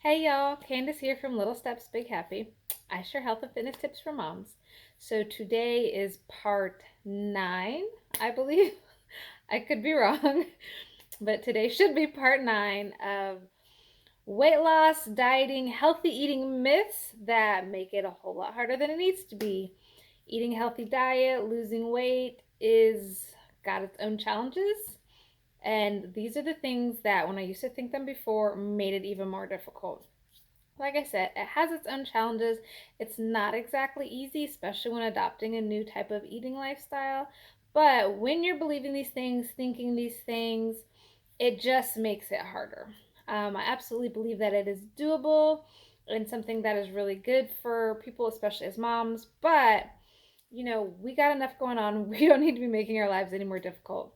Hey y'all, Candace here from Little Steps Big Happy. I share health and fitness tips for moms. So today is part 9, I believe. I could be wrong, but today should be part 9 of weight loss, dieting, healthy eating myths that make it a whole lot harder than it needs to be. Eating a healthy diet, losing weight is got its own challenges. And these are the things that when I used to think them before made it even more difficult. Like I said, it has its own challenges. It's not exactly easy, especially when adopting a new type of eating lifestyle. But when you're believing these things, thinking these things, it just makes it harder. I absolutely believe that it is doable and something that is really good for people, especially as moms. But, we got enough going on. We don't need to be making our lives any more difficult.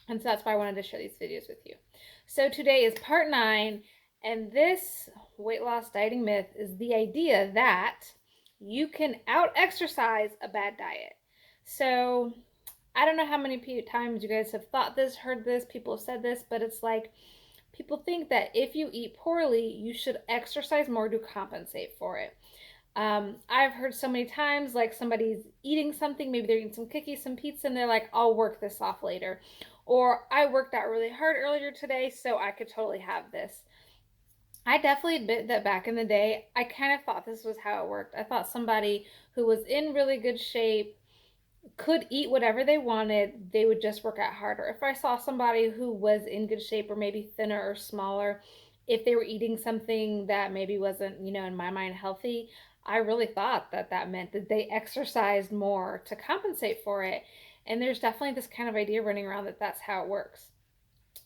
And so that's why I wanted to share these videos with you. So today is part 9, and this weight loss dieting myth is the idea that you can out exercise a bad diet. So I don't know how many times you guys have thought this, heard this, people have said this, but it's like people think that if you eat poorly, you should exercise more to compensate for it. I've heard so many times like somebody's eating something, maybe they're eating some cookies, some pizza, and they're like, I'll work this off later. Or I worked out really hard earlier today, so I could totally have this. I definitely admit that back in the day, I kind of thought this was how it worked. I thought somebody who was in really good shape could eat whatever they wanted, they would just work out harder. If I saw somebody who was in good shape or maybe thinner or smaller, if they were eating something that maybe wasn't, in my mind healthy, I really thought that that meant that they exercised more to compensate for it. And there's definitely this kind of idea running around that that's how it works.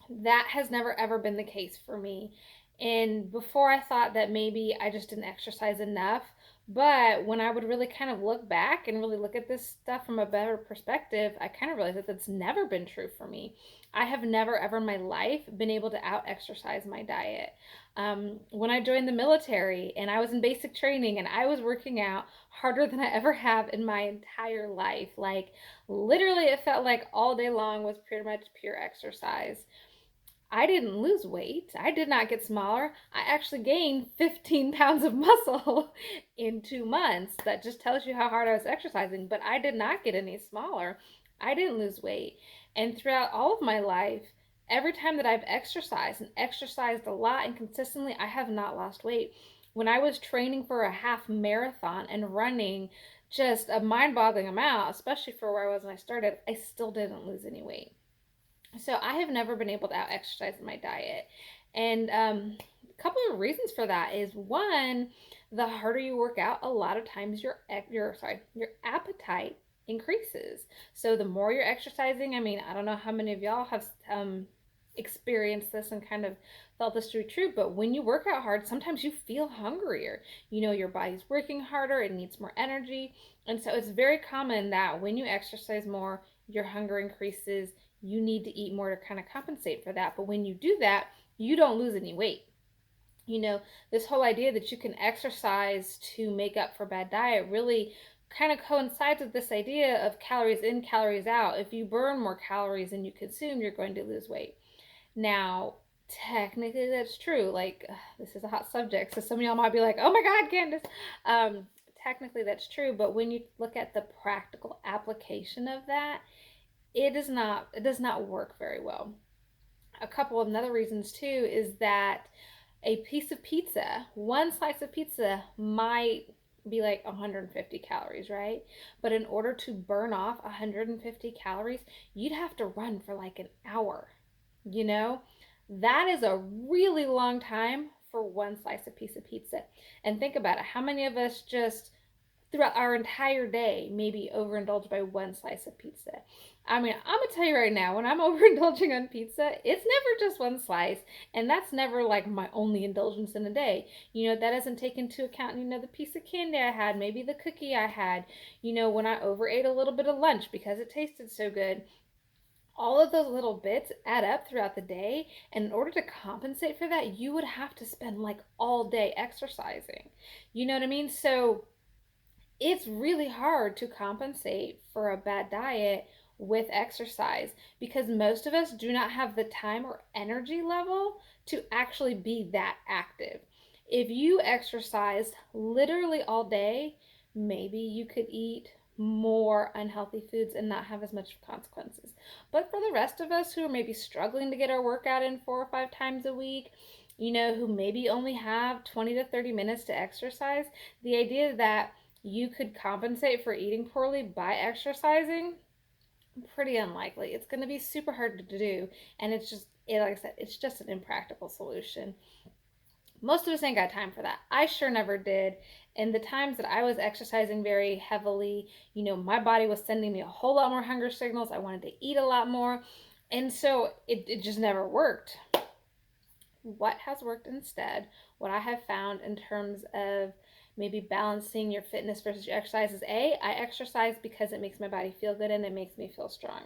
That has never ever been the case for me. And before I thought that maybe I just didn't exercise enough. But when I would really kind of look back and really look at this stuff from a better perspective, I kind of realized that that's never been true for me. I have never ever in my life been able to out exercise my diet. When I joined the military and I was in basic training and I was working out harder than I ever have in my entire life, like literally it felt like all day long was pretty much pure exercise. I didn't lose weight. I did not get smaller. I actually gained 15 pounds of muscle in 2 months. That just tells you how hard I was exercising, but I did not get any smaller. I didn't lose weight. And throughout all of my life, every time that I've exercised and exercised a lot and consistently, I have not lost weight. When I was training for a half marathon and running just a mind boggling amount, especially for where I was when I started, I still didn't lose any weight. So I have never been able to out exercise in my diet. And a couple of reasons for that is one, the harder you work out, a lot of times your appetite increases. So the more you're exercising, I mean, I don't know how many of y'all have experienced this and kind of felt this to be true, but when you work out hard, sometimes you feel hungrier. Your body's working harder, it needs more energy. And so it's very common that when you exercise more, your hunger increases, you need to eat more to kind of compensate for that. But when you do that, you don't lose any weight. This whole idea that you can exercise to make up for bad diet really kind of coincides with this idea of calories in, calories out. If you burn more calories than you consume, you're going to lose weight. Now, technically, that's true. Like, this is a hot subject, so some of y'all might be like, oh my God, Candace. Technically, that's true, but when you look at the practical application of that, it does not work very well. A couple of other reasons too is that a piece of pizza, one slice of pizza might be like 150 calories, right? But in order to burn off 150 calories, you'd have to run for like an hour. You know, that is a really long time for one slice of piece of pizza. And think about it, how many of us just throughout our entire day maybe overindulge by one slice of pizza? I mean, I'm gonna tell you right now, when I'm overindulging on pizza, it's never just one slice, and that's never like my only indulgence in a day. That doesn't take into account, the piece of candy I had, maybe the cookie I had, when I overate a little bit of lunch because it tasted so good. All of those little bits add up throughout the day, and in order to compensate for that, you would have to spend like all day exercising. You know what I mean? So it's really hard to compensate for a bad diet with exercise because most of us do not have the time or energy level to actually be that active. If you exercised literally all day, maybe you could eat more unhealthy foods and not have as much consequences. But for the rest of us who are maybe struggling to get our workout in 4 or 5 times a week, who maybe only have 20 to 30 minutes to exercise, the idea that you could compensate for eating poorly by exercising, pretty unlikely. It's going to be super hard to do, and like I said, it's just an impractical solution. Most of us ain't got time for that. I sure never did. And the times that I was exercising very heavily, my body was sending me a whole lot more hunger signals. I wanted to eat a lot more. And so it just never worked. What has worked instead, what I have found in terms of maybe balancing your fitness versus your exercise is I exercise because it makes my body feel good and it makes me feel strong.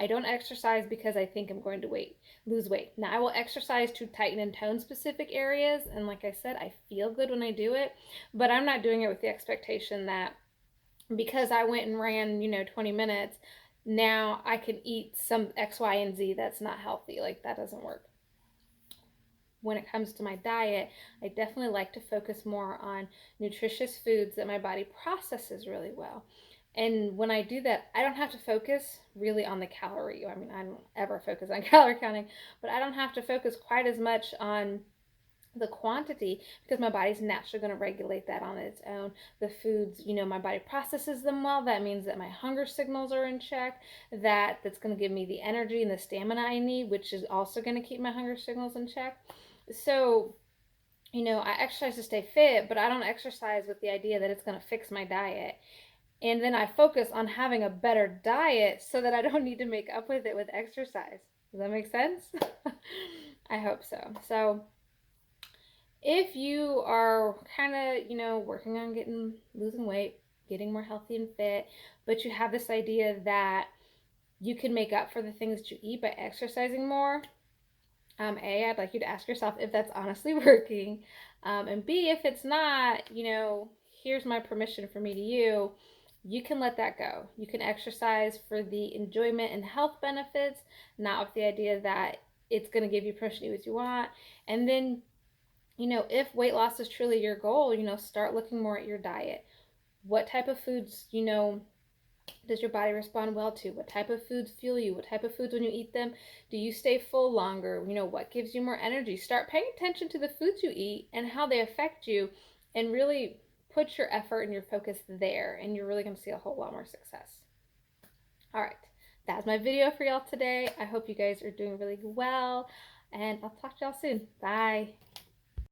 I don't exercise because I think I'm going to lose weight. Now, I will exercise to tighten and tone specific areas. And like I said, I feel good when I do it, but I'm not doing it with the expectation that because I went and ran, 20 minutes, now I can eat some X, Y, and Z that's not healthy. Like, that doesn't work. When it comes to my diet, I definitely like to focus more on nutritious foods that my body processes really well. And when I do that, I don't have to focus really on the calorie. I mean, I don't ever focus on calorie counting, but I don't have to focus quite as much on the quantity because my body's naturally going to regulate that on its own. The foods, my body processes them well. That means that my hunger signals are in check. That's going to give me the energy and the stamina I need, which is also going to keep my hunger signals in check. So, I exercise to stay fit, but I don't exercise with the idea that it's going to fix my diet. And then I focus on having a better diet so that I don't need to make up with it with exercise. Does that make sense? I hope so. So, if you are kind of, working on losing weight, getting more healthy and fit, but you have this idea that you can make up for the things that you eat by exercising more, I'd like you to ask yourself if that's honestly working. And B, if it's not, here's my permission for me to you. You can let that go. You can exercise for the enjoyment and health benefits, not with the idea that it's going to give you permission to do what you want. And then, if weight loss is truly your goal, start looking more at your diet. What type of foods, does your body respond well to? What type of foods fuel you? What type of foods, when you eat them, do you stay full longer? What gives you more energy? Start paying attention to the foods you eat and how they affect you, and really put your effort and your focus there, and you're really going to see a whole lot more success. All right, that's my video for y'all today. I hope you guys are doing really well, and I'll talk to y'all soon. Bye.